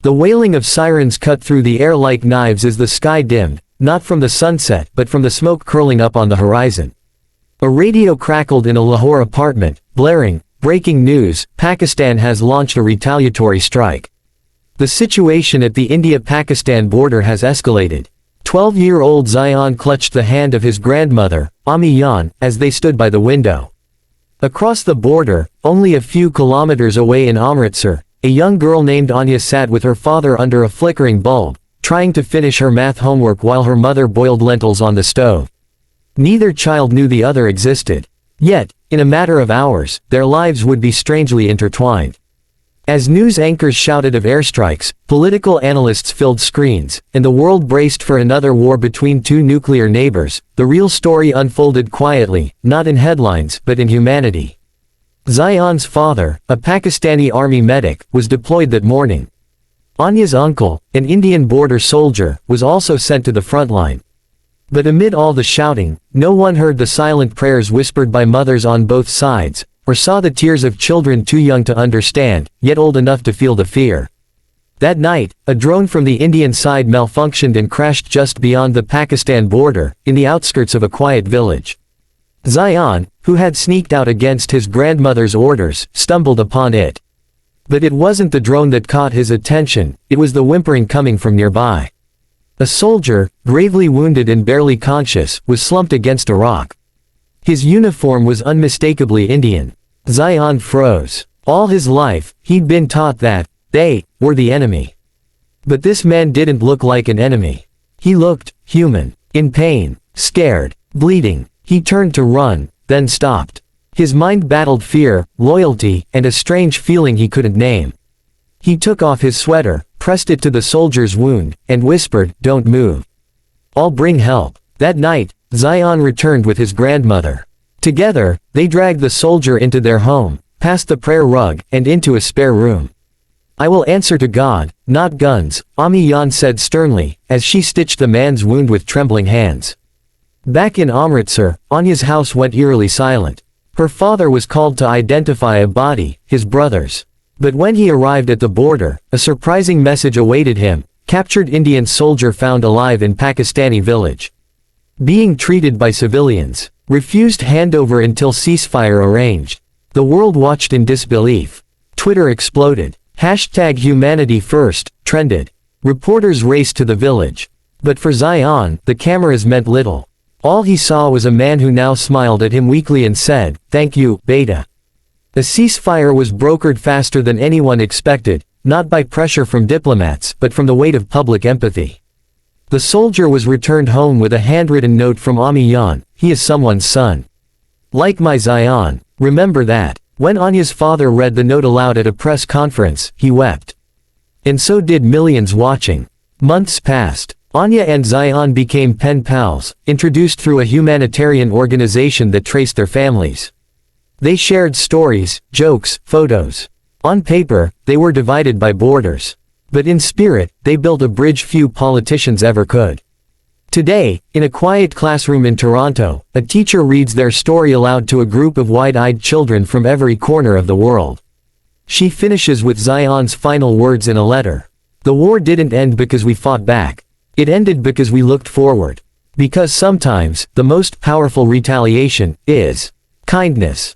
The wailing of sirens cut through the air like knives as the sky dimmed, not from the sunset but from the smoke curling up on the horizon. A radio crackled in a Lahore apartment, blaring, "Breaking news, Pakistan has launched a retaliatory strike." The situation at the India-Pakistan border has escalated. 12-year-old Zayan clutched the hand of his grandmother, Amidst, as they stood by the window. Across the border, only a few kilometers away in Amritsar, a young girl named Anya sat with her father under a flickering bulb, trying to finish her math homework while her mother boiled lentils on the stove. Neither child knew the other existed. Yet, in a matter of hours, their lives would be strangely intertwined. As news anchors shouted of airstrikes, political analysts filled screens, and the world braced for another war between two nuclear neighbors, the real story unfolded quietly, not in headlines but in humanity. Zayan's father, a Pakistani army medic, was deployed that morning. Anya's uncle, an Indian border soldier, was also sent to the front line. But amid all the shouting, no one heard the silent prayers whispered by mothers on both sides, or saw the tears of children too young to understand, yet old enough to feel the fear. That night, a drone from the Indian side malfunctioned and crashed just beyond the Pakistan border, in the outskirts of a quiet village. Zayan, who had sneaked out against his grandmother's orders, stumbled upon it. But it wasn't the drone that caught his attention, it was the whimpering coming from nearby. A soldier, gravely wounded and barely conscious, was slumped against a rock. His uniform was unmistakably Indian. Zayan froze. All his life, he'd been taught that they were the enemy. But this man didn't look like an enemy. He looked human. In pain, scared, bleeding. He turned to run, then stopped. His mind battled fear, loyalty, and a strange feeling he couldn't name. He took off his sweater, pressed it to the soldier's wound, and whispered, "Don't move. I'll bring help." That night, Zayan returned with his grandmother. Together, they dragged the soldier into their home, past the prayer rug, and into a spare room. "I will answer to God, not guns," Amidst said sternly, as she stitched the man's wound with trembling hands. Back in Amritsar, Anya's house went eerily silent. Her father was called to identify a body, his brother's. But when he arrived at the border, a surprising message awaited him: captured Indian soldier found alive in Pakistani village. Being treated by civilians. Refused handover until ceasefire arranged. The world watched in disbelief. Twitter exploded. #HumanityFirst trended. Reporters raced to the village. But for Zayan, the cameras meant little. All he saw was a man who now smiled at him weakly and said, "Thank you, Beta." The ceasefire was brokered faster than anyone expected, not by pressure from diplomats but from the weight of public empathy. The soldier was returned home with a handwritten note from Amidst: "He is someone's son. Like my Zayan, remember that." When Anya's father read the note aloud at a press conference, he wept. And so did millions watching. Months passed. Anya and Zayan became pen pals, introduced through a humanitarian organization that traced their families. They shared stories, jokes, photos. On paper, they were divided by borders. But in spirit, they built a bridge few politicians ever could. Today, in a quiet classroom in Toronto, a teacher reads their story aloud to a group of wide-eyed children from every corner of the world. She finishes with Zayan's final words in a letter. "The war didn't end because we fought back. It ended because we looked forward. Because sometimes, the most powerful retaliation is kindness."